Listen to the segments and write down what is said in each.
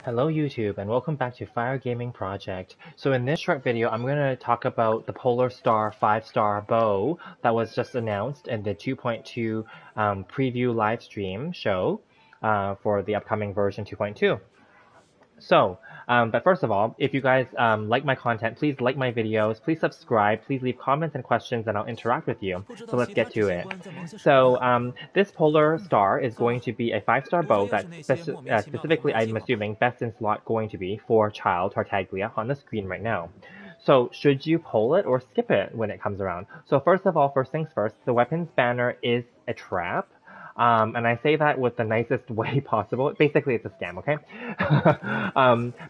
Hello YouTube and welcome back to Fire Gaming Project. So in this short video I'm going to talk about the Polar Star 5-star bow that was just announced in the 2.2 preview live stream show for the upcoming version 2.2. But first of all, if you guys like my content, please like my videos, please subscribe, please leave comments and questions, and I'll interact with you. So let's get to it. This Polar Star is going to be a 5-star bow that specifically, I'm assuming, best in slot going to be for Child Tartaglia on the screen right now. So should you pull it or skip it when it comes around? So first of all, first things first, the weapons banner is a trap. And I say that with the nicest way possible. Basically, it's a scam, okay?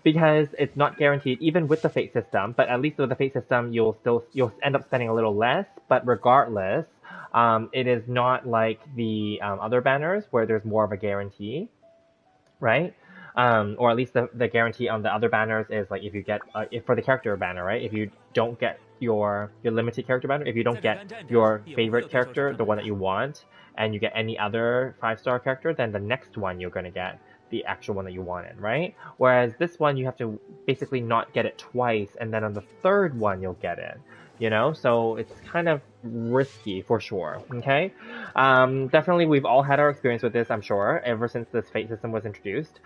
Because it's not guaranteed, even with the fate system. But at least with the fate system, you'll end up spending a little less. But regardless, it is not like the other banners where there's more of a guarantee, right? Or at least the guarantee on the other banners is like if you get if for the character banner, right? If you don't get your limited character banner, if you don't get your favorite character, the one that you want, and you get any other 5-star character, then the next one you're gonna get the actual one that you wanted, right? Whereas this one you have to basically not get it twice, and then on the third one you'll get it. You know, so it's kind of risky for sure. Okay, definitely we've all had our experience with this, I'm sure, ever since this fate system was introduced.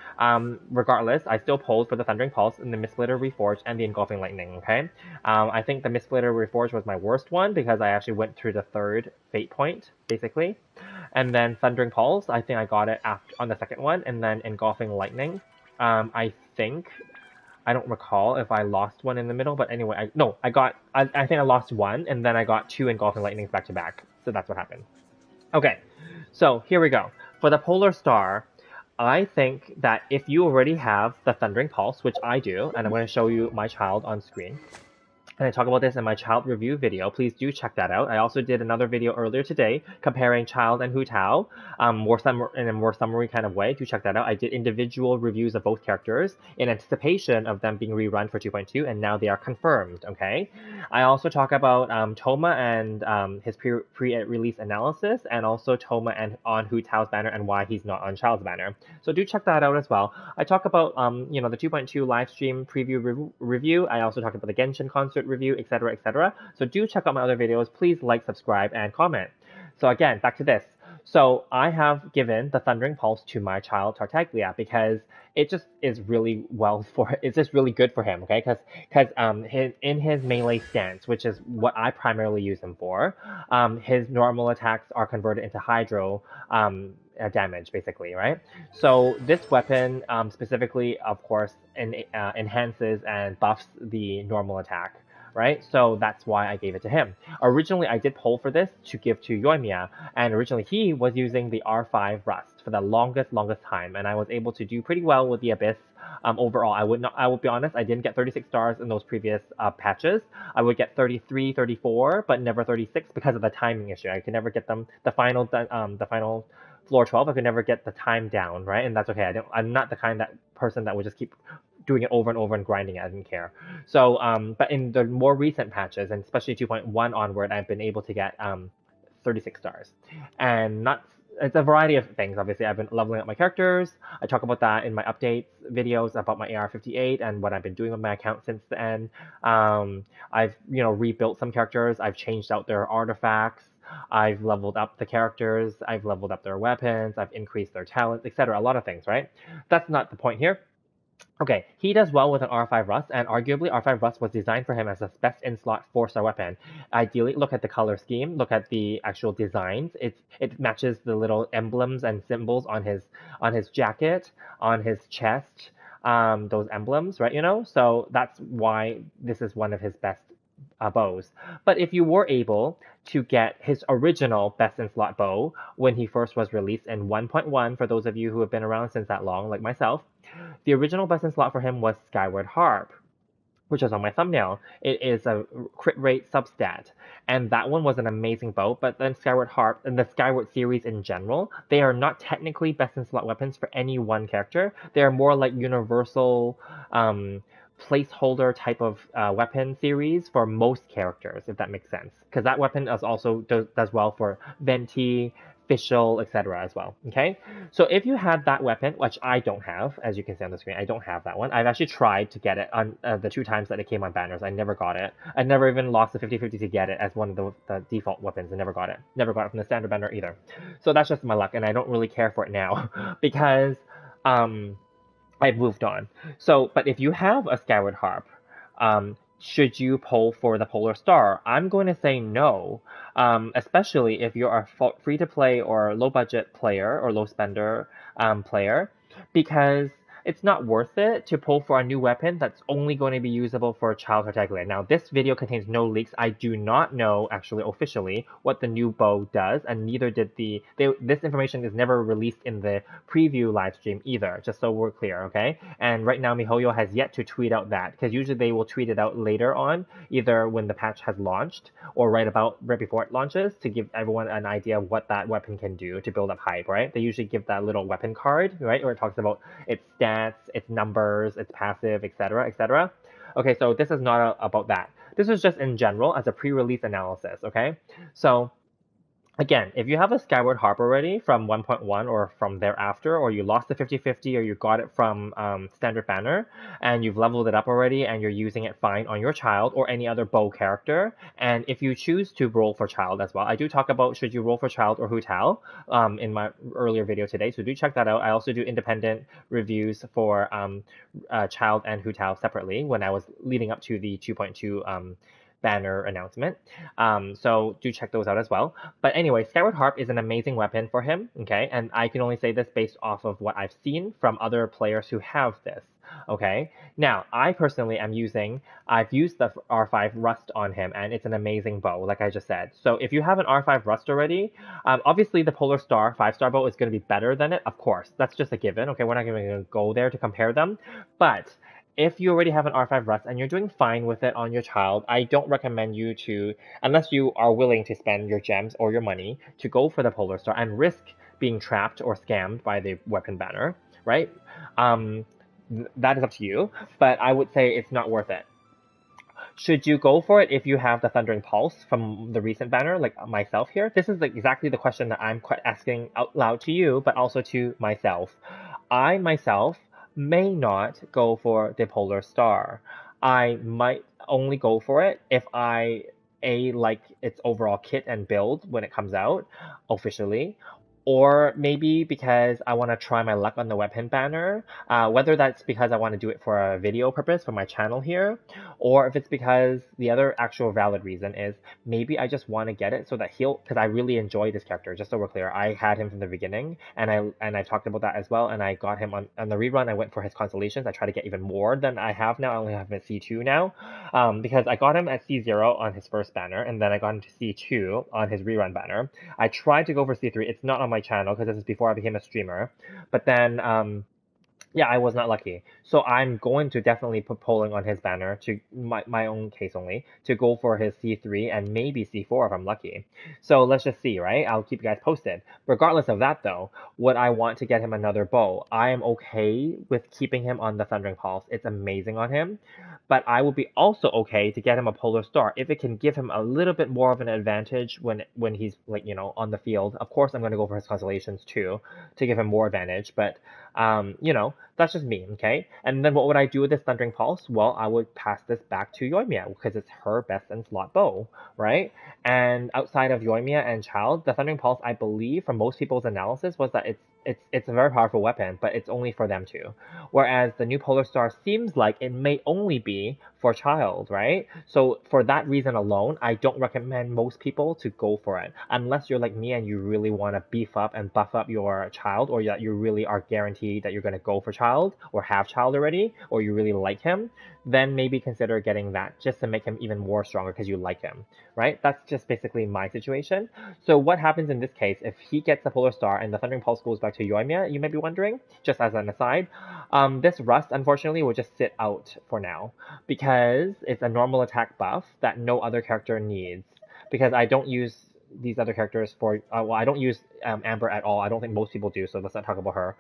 Regardless, I still pulled for the Thundering Pulse and the Mistsplitter Reforged and the Engulfing Lightning. Okay, I think the Mistsplitter Reforged was my worst one because I actually went through the third fate point basically, and then Thundering Pulse, I think I got it after on the second one, and then Engulfing Lightning. I think I don't recall if I lost one in the middle, but anyway, I think I lost one, and then I got two Engulfing Lightnings back to back. So that's what happened. Okay, so here we go. For the Polar Star, I think that if you already have the Thundering Pulse, which I do, and I'm going to show you my child on screen, and I talk about this in my child review video. Please do check that out. I also did another video earlier today comparing Child and Hu Tao, in a more summary kind of way. Do check that out. I did individual reviews of both characters in anticipation of them being rerun for 2.2, and now they are confirmed. Okay. I also talk about Toma and his pre-release analysis, and also Toma and on Hu Tao's banner and why he's not on Child's banner. So do check that out as well. I talk about the 2.2 live stream preview review. I also talk about the Genshin concert review, etc., etc. So do check out my other videos. Please like, subscribe, and comment. So again, back to this. So I have given the Thundering Pulse to my child Tartaglia because it just is really it's just really good for him, okay? Because in his melee stance, which is what I primarily use him for, his normal attacks are converted into Hydro damage, basically, right? So this weapon specifically, of course, enhances and buffs the normal attack, right? So that's why I gave it to him. Originally, I did pull for this to give to Yoimiya, and originally he was using the R5 Rust for the longest time, and I was able to do pretty well with the Abyss. Overall, I would be honest, I didn't get 36 stars in those previous patches. I would get 33, 34, but never 36 because of the timing issue. I could never get them, the final floor 12, I could never get the time down, right? And that's okay. I'm not the person that would just keep doing it over and over and grinding it. I didn't care. So, but in the more recent patches, and especially 2.1 onward, I've been able to get 36 stars. And it's a variety of things. Obviously, I've been leveling up my characters. I talk about that in my updates videos about my AR-58 and what I've been doing with my account since then. I've rebuilt some characters. I've changed out their artifacts. I've leveled up the characters. I've leveled up their weapons. I've increased their talents, etc. A lot of things, right? That's not the point here. Okay, he does well with an R5 Rust, and arguably R5 Rust was designed for him as a best in-slot 4-star weapon. Ideally, look at the color scheme, look at the actual designs. It matches the little emblems and symbols on his jacket, on his chest, those emblems, right? So that's why this is one of his best bows. But if you were able to get his original best in slot bow when he first was released in 1.1, for those of you who have been around since that long, like myself, the original best in slot for him was Skyward Harp, which is on my thumbnail. It is a crit rate substat, and that one was an amazing bow. But then Skyward Harp and the Skyward series in general, they are not technically best in slot weapons for any one character. They are more like universal placeholder type of weapon series for most characters, if that makes sense. Because that weapon also does well for Venti, official, etc. as well. Okay, so if you had that weapon, which I don't have, as you can see on the screen, I don't have that one. I've actually tried to get it on the 2 times that it came on banners. I never got it. I never even lost the 50-50 to get it as one of the default weapons. I never got it. Never got it from the standard banner either. So that's just my luck, and I don't really care for it now because um, I've moved on. So, but if you have a Skyward Harp, should you pull for the Polar Star? I'm going to say no, especially if you're a free to play or low budget player or low spender player, because it's not worth it to pull for a new weapon that's only going to be usable for child category. Now, this video contains no leaks. I do not know, actually, officially, what the new bow does, and neither did this information is never released in the preview live stream either, just so we're clear, okay? And right now, MiHoYo has yet to tweet out that, because usually they will tweet it out later on, either when the patch has launched, or right before it launches, to give everyone an idea of what that weapon can do to build up hype, right? They usually give that little weapon card, right, where it talks about its stats, its numbers, its passive, etc., etc. Okay, so this is not about that. This is just in general as a pre-release analysis, okay? So again, if you have a Skyward Harp already from 1.1 or from thereafter, or you lost the 50-50 or you got it from Standard Banner, and you've leveled it up already and you're using it fine on your child or any other bow character, and if you choose to roll for child as well, I do talk about should you roll for child or Hu Tao in my earlier video today, so do check that out. I also do independent reviews for child and Hu Tao separately when I was leading up to the 2.2 banner announcement. So do check those out as well. But anyway, Skyward Harp is an amazing weapon for him, okay? And I can only say this based off of what I've seen from other players who have this, okay? Now, I personally I've used the R5 Rust on him, and it's an amazing bow, like I just said. So if you have an R5 Rust already, obviously the Polar Star 5-star bow is going to be better than it, of course. That's just a given, okay? We're not going to go there to compare them. But if you already have an R5 Rust and you're doing fine with it on your child, I don't recommend you to, unless you are willing to spend your gems or your money, to go for the Polar Star and risk being trapped or scammed by the weapon banner, right? That is up to you, but I would say it's not worth it. Should you go for it if you have the Thundering Pulse from the recent banner, like myself here? This is exactly the question that I'm asking out loud to you, but also to myself. I myself may not go for the Polar Star. I might only go for it if I like its overall kit and build when it comes out officially, or maybe because I want to try my luck on the weapon banner, whether that's because I want to do it for a video purpose for my channel here, or if it's because the other actual valid reason is maybe I just want to get it so that because I really enjoy this character, just so we're clear. I had him from the beginning, and I talked about that as well, and I got him on the rerun. I went for his constellations. I try to get even more than I have now. I only have him at C2 now, because I got him at C0 on his first banner, and then I got him to C2 on his rerun banner. I tried to go for C3. It's not on my channel because this is before I became a streamer. But then, yeah, I was not lucky. So I'm going to definitely put polling on his banner to my own case only to go for his C3 and maybe C4 if I'm lucky. So let's just see, right? I'll keep you guys posted. Regardless of that though, would I want to get him another bow? I am okay with keeping him on the Thundering Pulse. It's amazing on him. But I would be also okay to get him a Polar Star if it can give him a little bit more of an advantage when he's on the field. Of course, I'm going to go for his constellations too to give him more advantage. But that's just me, okay? And then what would I do with this Thundering Pulse? Well, I would pass this back to Yoimiya because it's her best in slot bow, right? And outside of Yoimiya and Child, the Thundering Pulse, I believe, from most people's analysis, was that it's a very powerful weapon, but it's only for them too. Whereas the new Polar Star seems like it may only be for Child, right? So for that reason alone, I don't recommend most people to go for it. Unless you're like me and you really want to beef up and buff up your Child, or that you really are guaranteed that you're going to go for Child, or have Child already, or you really like him, then maybe consider getting that just to make him even more stronger because you like him, right? That's just basically my situation. So what happens in this case if he gets the Polar Star and the Thundering Pulse goes back to Yoimiya, you may be wondering, just as an aside, this Rust unfortunately will just sit out for now because it's a normal attack buff that no other character needs, because I don't use these other characters for, well, I don't use Amber at all. I don't think most people do, so let's not talk about her.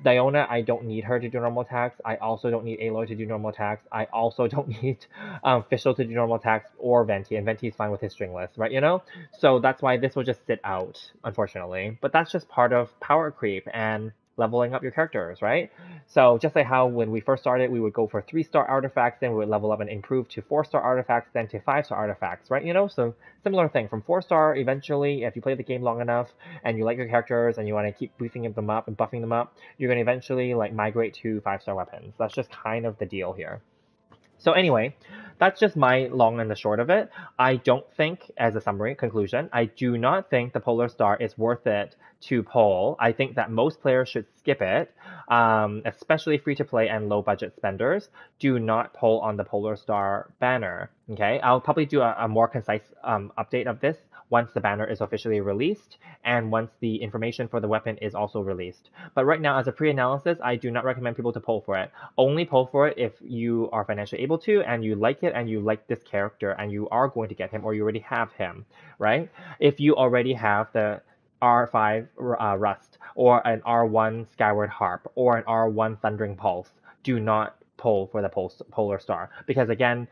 Diona, I don't need her to do normal attacks. I also don't need Aloy to do normal attacks. I also don't need Fischl to do normal attacks or Venti, and Venti's fine with his stringless, right? You know? So that's why this will just sit out, unfortunately. But that's just part of power creep and leveling up your characters, right? So just like how when we first started, we would go for 3-star artifacts, then we would level up and improve to 4-star artifacts, then to 5-star artifacts, right? You know, so similar thing. From 4-star, eventually, if you play the game long enough and you like your characters and you want to keep boosting them up and buffing them up, you're going to eventually like migrate to 5-star weapons. That's just kind of the deal here. So anyway, that's just my long and the short of it. I don't think, as a summary conclusion, I do not think the Polar Star is worth it to pull. I think that most players should skip it, especially free-to-play and low-budget spenders. Do not pull on the Polar Star banner. Okay, I'll probably do a more concise update of this once the banner is officially released and once the information for the weapon is also released. But right now, as a pre-analysis, I do not recommend people to pull for it. Only pull for it if you are financially able to and you like it and you like this character and you are going to get him or you already have him, right? If you already have the R5 Rust or an R1 Skyward Harp or an R1 Thundering Pulse, do not pull for the Polar Star because again,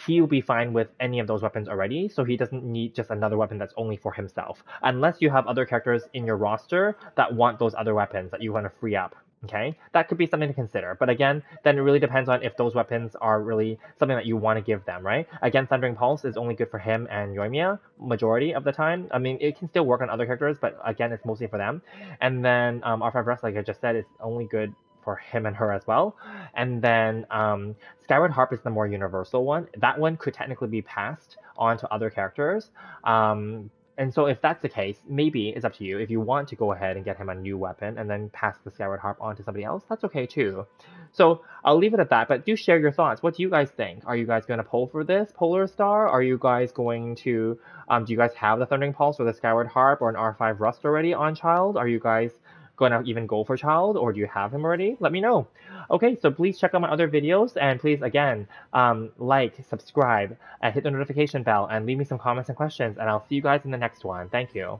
he'll be fine with any of those weapons already, so he doesn't need just another weapon that's only for himself. Unless you have other characters in your roster that want those other weapons that you want to free up. Okay, that could be something to consider. But again, then it really depends on if those weapons are really something that you want to give them, right? Again, Thundering Pulse is only good for him and Yoimiya majority of the time. I mean, it can still work on other characters, but again, it's mostly for them. And then R5 Rust, like I just said, is only good for him and her as well. And then Skyward Harp is the more universal one. That one could technically be passed on to other characters. And so if that's the case, maybe it's up to you. If you want to go ahead and get him a new weapon and then pass the Skyward Harp on to somebody else, that's okay too. So I'll leave it at that, but do share your thoughts. What do you guys think? Are you guys going to pull for this Polar Star? Are you guys going to, do you guys have the Thundering Pulse or the Skyward Harp or an R5 Rust already on Child? Are you guys going to even go for Child, or do you have him already? Let me know. Okay, so please check out my other videos, and please, again, like, subscribe, and hit the notification bell, and leave me some comments and questions, and I'll see you guys in the next one. Thank you.